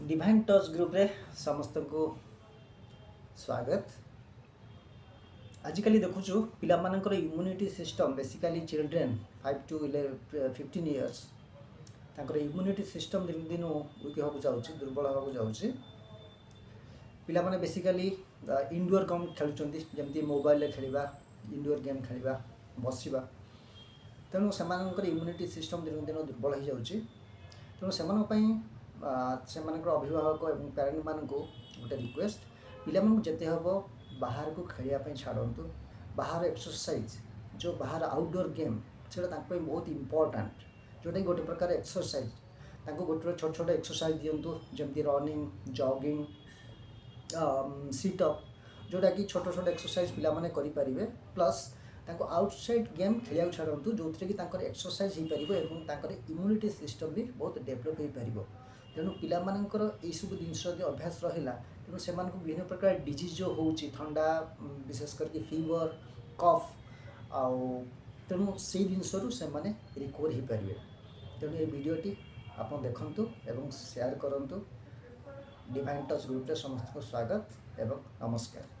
Divine touch group रे समस्त को स्वागत। आजिकल देखुचु पिला मानकर immunity system basically children 5 to 15 years तांकर इम्यूनिटी सिस्टम दिन दिन वीक होगा जाऊँगी दुर्बल होगा जाऊँगी। पिला माने बेसिकली इंडोर गेम खेलुचंती जमती मोबाइल खेलवा इंडोर गेम खेलवा बसवा तेणु से इम्यूनिटी सिस्टम दिन दिन दुर्बल हो जाऊँगी। तेणु से अभिभावक और पेरेंट मान गोटे रिक्वेस्ट पिला जिते हम बाहर को खेलने छाड़ू बाहर एक्सरसाइज जो बाहर आउटडोर गेम से बहुत इंपोर्टेंट जोटा कि गोटे प्रकार एक्सरसाइज गोटे छोट छोट एक्सरसाइज दिंतु जमती रनिंग जॉगिंग सिटअप जोटा कि छोट छोट एक्सरसाइज पिला माने करि परिबे प्लस आउटसाइड गेम खेलिया छाड़ू जो थी कि एक्सरसाइज हो पार इम्यूनिटी सिस्टम भी बहुत डेभलप हो पार। तेणु पिला मानकर यही सब जिनस अभ्यास रहा तेणु से विभिन्न प्रकार डिजीज जो हो ठंडा विशेष करके फीवर कफ आउ तेणु से जिनस रिकवर हो पारे। तेणु ये वीडियोटी आप देखु एवं शेयर करूँ। डिवाइन टच ग्रुप रे समस्त को स्वागत एवं नमस्कार।